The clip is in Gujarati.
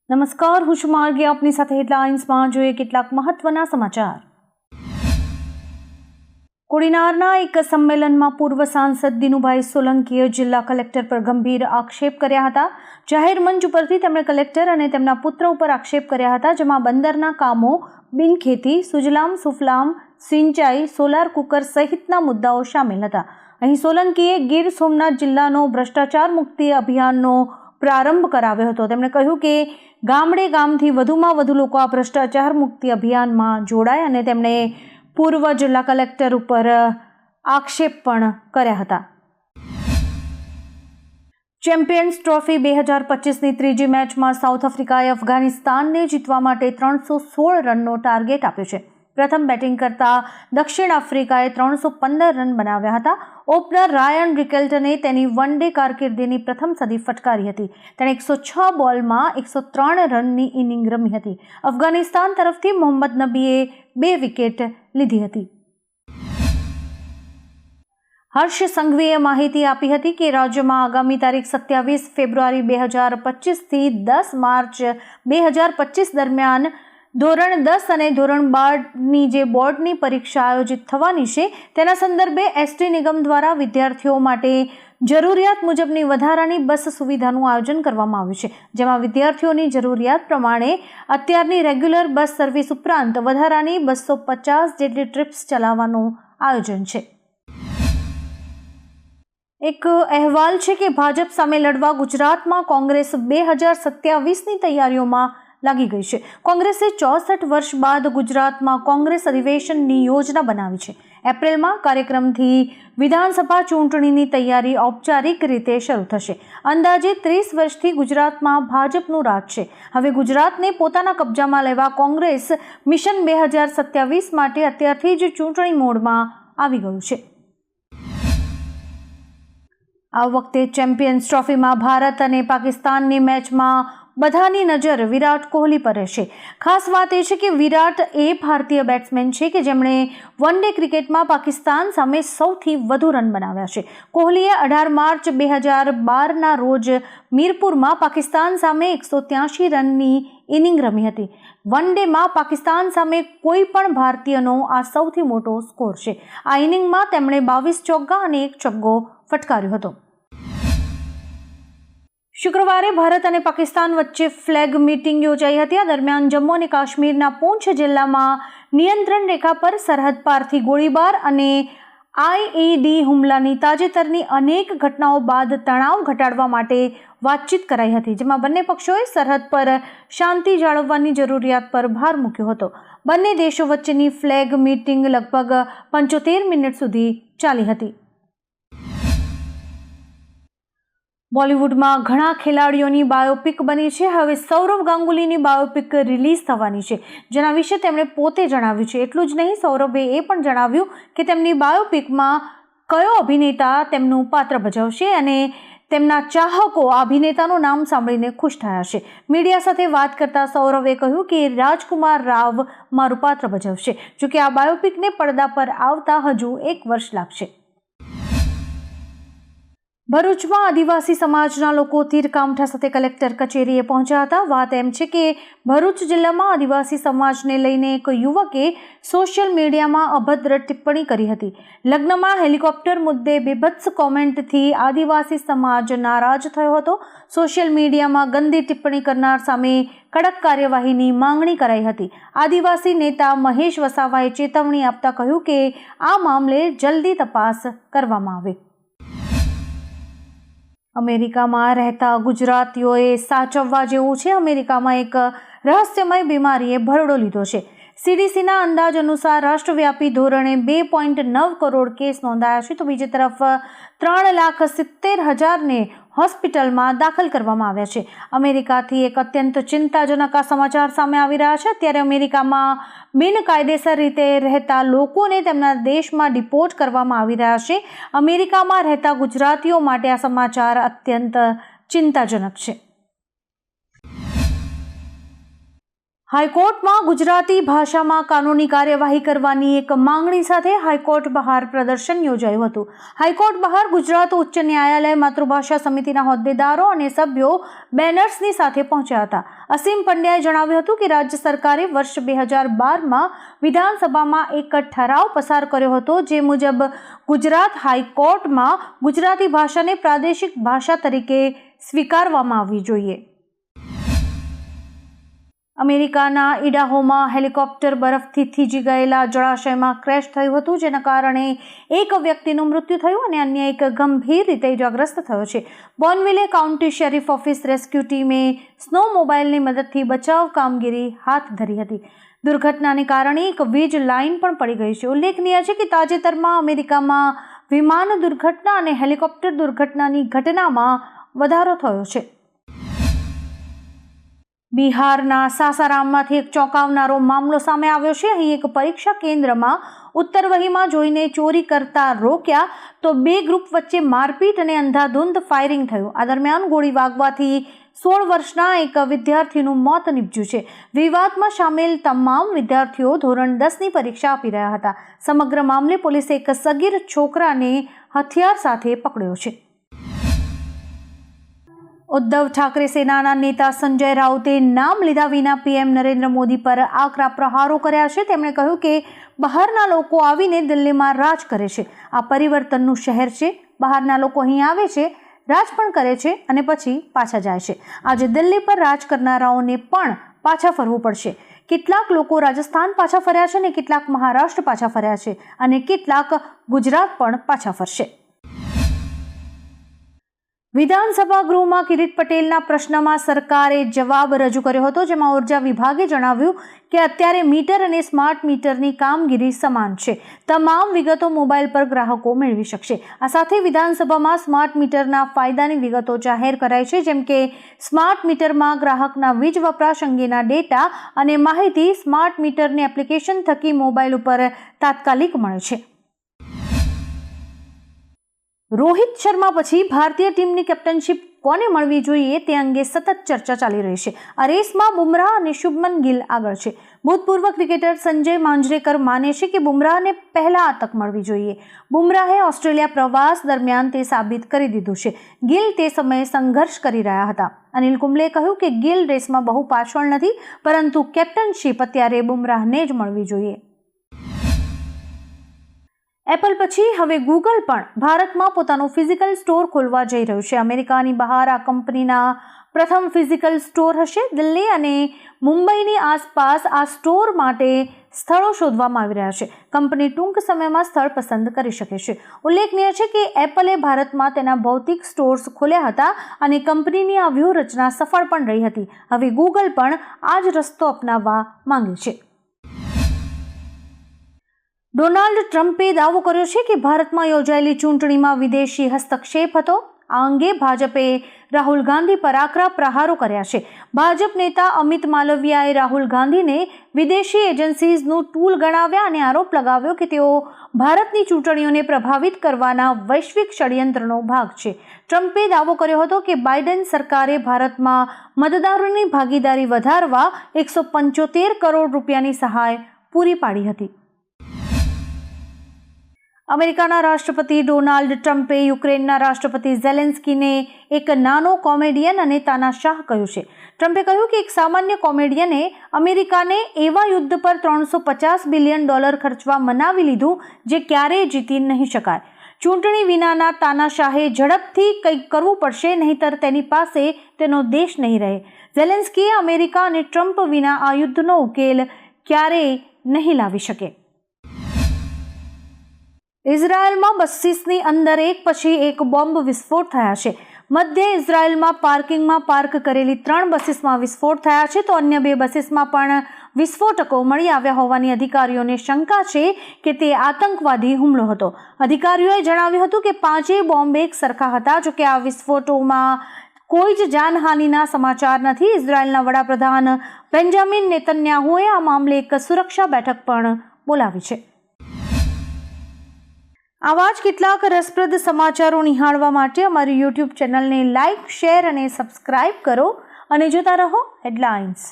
નમસ્કાર, હું છું માર્ગી. આપની સાથે હેડલાઇન્સમાં જોઈએ કેટલાક મહત્વના સમાચાર. કોડીનારના એક સંમેલનમાં પૂર્વ સાંસદ દિનુભાઈ સોલંકીએ જિલ્લા કલેક્ટર પર ગંભીર આક્ષેપ કર્યા હતા. જાહેર મંચ ઉપરથી તેમણે કલેક્ટર અને તેમના પુત્ર ઉપર આક્ષેપ કર્યા હતા, જેમાં બંદરના કામો, બિનખેતી, સુજલામ સુફલામ, સિંચાઈ, સોલાર કુકર સહિતના મુદ્દાઓ સામેલ હતા. અહીં સોલંકીએ ગીર સોમનાથ જિલ્લાનો ભ્રષ્ટાચાર મુક્તિ અભિયાનનો પ્રારંભ કરાવ્યો હતો. તેમણે કહ્યું કે ગામડે ગામથી વધુમાં વધુ લોકો આ ભ્રષ્ટાચાર મુક્તિ અભિયાનમાં જોડાય અને તેમણે પૂર્વ જિલ્લા કલેક્ટર ઉપર આક્ષેપ પણ કર્યા હતા. ચેમ્પિયન્સ ટ્રોફી 2025ની ત્રીજી મેચમાં સાઉથ આફ્રિકાએ અફઘાનિસ્તાનને જીતવા માટે 316 રનનો ટાર્ગેટ આપ્યો છે. પ્રથમ બેટિંગ કરતા દક્ષિણ આફ્રિકાએ 315 રન બનાવ્યા હતા. ઓપનર રાયન રિકેલ્ટને તેની વન ડે કારકિર્દીની પ્રથમ સદી ફટકારી હતી. તેણે 106 બોલમાં 103 રનની ઇનિંગ રમી હતી. અફઘાનિસ્તાન તરફથી મોહમ્મદ નબીએ 2 વિકેટ લીધી હતી. હર્ષ સંઘવીએ માહિતી આપી હતી કે રાજ્યમાં આગામી તારીખ 27 ફેબ્રુઆરી 2025થી 10 માર્ચ 2025 દરમિયાન ધોરણ 10 અને ધોરણ 12ની જે બોર્ડની પરીક્ષા આયોજિત થવાની છે તેના સંદર્ભે એસટી નિગમ દ્વારા વિદ્યાર્થીઓ માટે જરૂરિયાત મુજબની વધારાની બસ સુવિધાનું આયોજન કરવામાં આવ્યું છે, જેમાં વિદ્યાર્થીઓની જરૂરિયાત પ્રમાણે અત્યારની રેગ્યુલર બસ સર્વિસ ઉપરાંત વધારાની 250 જેટલી ટ્રીપ્સ ચલાવવાનું આયોજન છે. એક અહેવાલ છે કે ભાજપ સામે લડવા ગુજરાતમાં કોંગ્રેસ 2027ની તૈયારીઓમાં લાગી ગઈ છે. કોંગ્રેસે 64 વર્ષ બાદ ગુજરાતમાં કોંગ્રેસ અધિવેશનની યોજના બનાવી છે. એપ્રિલમાં કાર્યક્રમથી વિધાનસભા ચૂંટણીની તૈયારી ઔપચારિક રીતે શરૂ થશે. અંદાજે 30 વર્ષથી ગુજરાતમાં ભાજપનું રાજ છે. હવે ગુજરાતને પોતાના કબજામાં લેવા કોંગ્રેસ મિશન 2027 માટે અત્યારથી જ ચૂંટણી મોડમાં આવી ગયું છે. આ વખતે ચેમ્પિયન્સ ટ્રોફીમાં ભારત અને પાકિસ્તાનની મેચમાં બધાની નજર વિરાટ કોહલી પર રહેશે. ખાસ વાત એ છે કે વિરાટ એ ભારતીય બેટ્સમેન છે કે જેમણે વન ડે ક્રિકેટમાં પાકિસ્તાન સામે સૌથી વધુ રન બનાવ્યા છે. કોહલીએ 18 માર્ચ 2012ના રોજ મીરપુરમાં પાકિસ્તાન સામે 183 રનની ઇનિંગ રમી હતી. વન ડેમાં પાકિસ્તાન સામે કોઈ પણ ભારતીયનો આ સૌથી મોટો સ્કોર છે. આ ઇનિંગમાં તેમણે 22 ચોગ્ગા અને 1 છગ્ગો ફટકાર્યો હતો. શુક્રવારે ભારત અને પાકિસ્તાન વચ્ચે ફ્લેગ મીટિંગ યોજાઈ હતી. આ દરમિયાન જમ્મુ અને કાશ્મીરના પૂંછ જિલ્લામાં નિયંત્રણ રેખા પર સરહદ પારથી ગોળીબાર અને આઈઈડી હુમલાની તાજેતરની અનેક ઘટનાઓ બાદ તણાવ ઘટાડવા માટે વાતચીત કરાઈ હતી, જેમાં બંને પક્ષોએ સરહદ પર શાંતિ જાળવવાની જરૂરિયાત પર ભાર મૂક્યો હતો. બંને દેશો વચ્ચેની ફ્લેગ મીટિંગ લગભગ 75 મિનિટ સુધી ચાલી હતી. બોલિવૂડમાં ઘણા ખેલાડીઓની બાયોપિક બની છે. હવે સૌરવ ગાંગુલીની બાયોપિક રિલીઝ થવાની છે, જેના વિશે તેમણે પોતે જણાવ્યું છે. એટલું જ નહીં, સૌરભે એ પણ જણાવ્યું કે તેમની બાયોપિકમાં કયો અભિનેતા તેમનું પાત્ર ભજવશે અને તેમના ચાહકો આ અભિનેતાનું નામ સાંભળીને ખુશ થયા છે. મીડિયા સાથે વાત કરતા સૌરભે કહ્યું કે રાજકુમાર રાવ મારું પાત્ર ભજવશે. જોકે આ બાયોપિકને પડદા પર આવતા હજુ 1 વર્ષ લાગશે. ભરૂચમાં આદિવાસી સમાજના લોકો તીરકામઠા સાથે કલેક્ટર કચેરીએ પહોંચ્યા હતા. વાત એમ છે કે ભરૂચ જિલ્લામાં આદિવાસી સમાજને લઈને એક યુવકે સોશિયલ મીડિયામાં અભદ્ર ટિપ્પણી કરી હતી. લગ્નમાં હેલિકોપ્ટર મુદ્દે બીભત્સ કોમેન્ટથી આદિવાસી સમાજ નારાજ થયો હતો. સોશિયલ મીડિયામાં ગંદી ટિપ્પણી કરનાર સામે કડક કાર્યવાહીની માંગણી કરાઈ હતી. આદિવાસી નેતા મહેશ વસાવાએ ચેતવણી આપતા કહ્યું કે આ મામલે જલ્દી તપાસ કરવામાં આવે. અમેરિકામાં રહેતા ગુજરાતીઓએ સાચવવા જેવું છે. અમેરિકામાં એક રહસ્યમય બીમારીએ ભરડો લીધો છે. CDCના અંદાજ અનુસાર રાષ્ટ્રવ્યાપી ધોરણે 2.9 કરોડ કેસ નોંધાયા છે, તો બીજી તરફ 3,70,000ને હોસ્પિટલમાં દાખલ કરવામાં આવ્યા છે. અમેરિકાથી એક અત્યંત ચિંતાજનક સમાચાર સામે આવી રહ્યા છે. અત્યારે અમેરિકામાં બિનકાયદેસર રીતે રહેતા લોકોને તેમના દેશમાં ડિપોર્ટ કરવામાં આવી રહ્યા છે. અમેરિકામાં રહેતા ગુજરાતીઓ માટે આ સમાચાર અત્યંત ચિંતાજનક છે. હાઈકોર્ટમાં ગુજરાતી ભાષામાં કાનૂની કાર્યવાહી કરવાની એક માંગણી સાથે હાઈકોર્ટ બહાર પ્રદર્શન યોજાયું હતું. હાઈકોર્ટ બહાર ગુજરાત ઉચ્ચ ન્યાયાલય માતૃભાષા સમિતિના હોદ્દેદારો અને સભ્યો બેનર્સની સાથે પહોંચ્યા હતા. અસીમ પંડ્યાએ જણાવ્યું હતું કે રાજ્ય સરકારે વર્ષ 2012માં વિધાનસભામાં એક ઠરાવ પસાર કર્યો હતો, જે મુજબ ગુજરાત હાઈકોર્ટમાં ગુજરાતી ભાષાને પ્રાદેશિક ભાષા તરીકે સ્વીકારવામાં આવવી જોઈએ. અમેરિકાના ઇડાહોમાં હેલિકોપ્ટર બરફથી થીજી ગયેલા જળાશયમાં ક્રેશ થયું હતું, જેના કારણે એક વ્યક્તિનું મૃત્યુ થયું અને અન્ય એક ગંભીર રીતે ઇજાગ્રસ્ત થયો છે. બોનવિલે કાઉન્ટી શેરીફ ઓફિસ રેસ્ક્યુ ટીમે સ્નો મોબાઈલની મદદથી બચાવ કામગીરી હાથ ધરી હતી. દુર્ઘટનાને કારણે એક વીજ લાઇન પણ પડી ગઈ છે. ઉલ્લેખનીય છે કે તાજેતરમાં અમેરિકામાં વિમાન દુર્ઘટના અને હેલિકોપ્ટર દુર્ઘટનાની ઘટનામાં વધારો થયો છે. બિહારના સાસારામમાંથી એક ચોંકાવનારો મામલો સામે આવ્યો છે. અહીં એક પરીક્ષા કેન્દ્રમાં ઉત્તરવહીમાં જોઈને ચોરી કરતા રોક્યા તો બે ગ્રુપ વચ્ચે મારપીટ અને અંધાધૂંધ ફાયરિંગ થયું. આ દરમિયાન ગોળી વાગવાથી 16 વર્ષના એક વિદ્યાર્થીનું મોત નીપજ્યું છે. વિવાદમાં સામેલ તમામ વિદ્યાર્થીઓ ધોરણ 10ની પરીક્ષા આપી રહ્યા હતા. સમગ્ર મામલે પોલીસે એક સગીર છોકરાને હથિયાર સાથે પકડ્યો છે. ઉદ્ધવ ઠાકરે સેનાના નેતા સંજય રાઉતે નામ લીધા વિના પીએમ નરેન્દ્ર મોદી પર આકરા પ્રહારો કર્યા છે. તેમણે કહ્યું કે બહારના લોકો આવીને દિલ્હીમાં રાજ કરે છે. આ પરિવર્તનનું શહેર છે. બહારના લોકો અહીં આવે છે, રાજ પણ કરે છે અને પછી પાછા જાય છે. આજે દિલ્હી પર રાજ કરનારાઓને પણ પાછા ફરવું પડશે. કેટલાક લોકો રાજસ્થાન પાછા ફર્યા છે અને કેટલાક મહારાષ્ટ્ર પાછા ફર્યા છે અને કેટલાક ગુજરાત પણ પાછા ફરશે. વિધાનસભા ગૃહમાં કિરીટ પટેલના પ્રશ્નમાં સરકારે જવાબ રજૂ કર્યો હતો, જેમાં ઉર્જા વિભાગે જણાવ્યું કે અત્યારે મીટર અને સ્માર્ટ મીટરની કામગીરી સમાન છે. તમામ વિગતો મોબાઈલ પર ગ્રાહકો મેળવી શકશે. આ સાથે વિધાનસભામાં સ્માર્ટ મીટરના ફાયદાની વિગતો જાહેર કરાઈ છે, જેમ કે સ્માર્ટ મીટરમાં ગ્રાહકના વીજ વપરાશ અંગેના ડેટા અને માહિતી સ્માર્ટ મીટરની એપ્લિકેશન થકી મોબાઈલ ઉપર તાત્કાલિક મળે છે. રોહિત શર્મા પછી ભારતીય ટીમની કેપ્ટનશીપ કોને મળવી જોઈએ તે અંગે સતત ચર્ચા ચાલી રહી છે. આ રેસમાં બુમરાહ અને શુભમન ગિલ આગળ છે. ભૂતપૂર્વ ક્રિકેટર સંજય માંજરેકર માને છે કે બુમરાહને પહેલા આ તક મળવી જોઈએ. બુમરાહે ઓસ્ટ્રેલિયા પ્રવાસ દરમિયાન તે સાબિત કરી દીધું છે. ગિલ તે સમયે સંઘર્ષ કરી રહ્યા હતા. અનિલ કુંબલેએ કહ્યું કે ગિલ રેસમાં બહુ પાછળ નથી, પરંતુ કેપ્ટનશીપ અત્યારે બુમરાહને જ મળવી જોઈએ. એપલ પછી હવે ગૂગલ પણ ભારતમાં પોતાનું ફિઝિકલ સ્ટોર ખોલવા જઈ રહ્યું છે. અમેરિકાની બહાર આ કંપનીના પ્રથમ ફિઝિકલ સ્ટોર હશે. દિલ્હી અને મુંબઈની આસપાસ આ સ્ટોર માટે સ્થળો શોધવામાં આવી રહ્યા છે. કંપની ટૂંક સમયમાં સ્થળ પસંદ કરી શકે છે. ઉલ્લેખનીય છે કે એપલે ભારતમાં તેના ભૌતિક સ્ટોર્સ ખોલ્યા હતા અને કંપનીની આ વ્યૂહરચના સફળ પણ રહી હતી. હવે ગૂગલ પણ આ જ રસ્તો અપનાવવા માંગે છે. ડોનાલ્ડ ટ્રમ્પે દાવો કર્યો છે કે ભારતમાં યોજાયેલી ચૂંટણીમાં વિદેશી હસ્તક્ષેપ હતો. આ અંગે ભાજપે રાહુલ ગાંધી પર આકરા પ્રહારો કર્યા છે. ભાજપ નેતા અમિત માલવિયાએ રાહુલ ગાંધીને વિદેશી એજન્સીઝનું ટૂલ ગણાવ્યા અને આરોપ લગાવ્યો કે તેઓ ભારતની ચૂંટણીઓને પ્રભાવિત કરવાના વૈશ્વિક ષડયંત્રનો ભાગ છે. ટ્રમ્પે દાવો કર્યો હતો કે બાઇડન સરકારે ભારતમાં મતદારોની ભાગીદારી વધારવા 175 કરોડ રૂપિયાની સહાય પૂરી પાડી હતી. અમેરિકાના રાષ્ટ્રપતિ ડોનાલ્ડ ટ્રમ્પે યુક્રેનના રાષ્ટ્રપતિ ઝેલેન્સ્કીને એક નાનો કોમેડિયન અને તાનાશાહ કહ્યું છે. ટ્રમ્પે કહ્યું કે એક સામાન્ય કોમેડિયને અમેરિકાને એવા યુદ્ધ પર $350 બિલિયન ખર્ચવા મનાવી લીધું જે ક્યારેય જીતી નહીં શકાય. ચૂંટણી વિનાના તાનાશાહે ઝડપથી કંઈક કરવું પડશે, નહીંતર તેની પાસે તેનો દેશ નહીં રહે. ઝેલેન્સ્કીએ અમેરિકા અને ટ્રમ્પ વિના આ યુદ્ધનો ઉકેલ ક્યારેય નહીં લાવી શકે. ઇઝરાયલમાં બસીસની અંદર એક પછી એક બોમ્બ વિસ્ફોટ થયા છે. મધ્ય ઇઝરાયલમાં પાર્કિંગમાં પાર્ક કરેલી 3 બસીસમાં વિસ્ફોટ થયા છે, તો અન્ય 2 બસીસમાં પણ વિસ્ફોટકો મળી આવ્યા હોવાની અધિકારીઓને શંકા છે કે તે આતંકવાદી હુમલો હતો. અધિકારીઓએ જણાવ્યું હતું કે 5 બોમ્બ એક સરખા હતા. જોકે આ વિસ્ફોટોમાં કોઈ જ જાનહાનિના સમાચાર નથી. ઇઝરાયલના વડાપ્રધાન બેન્જામિન નેતન્યાહુએ આ મામલે એક સુરક્ષા બેઠક પણ બોલાવી છે. આવા જ કેટલાક રસપ્રદ સમાચારો નિહાળવા માટે અમારી YouTube ચેનલને લાઇક, શેર અને સબસ્ક્રાઇબ કરો અને જોતા રહો હેડલાઇન્સ.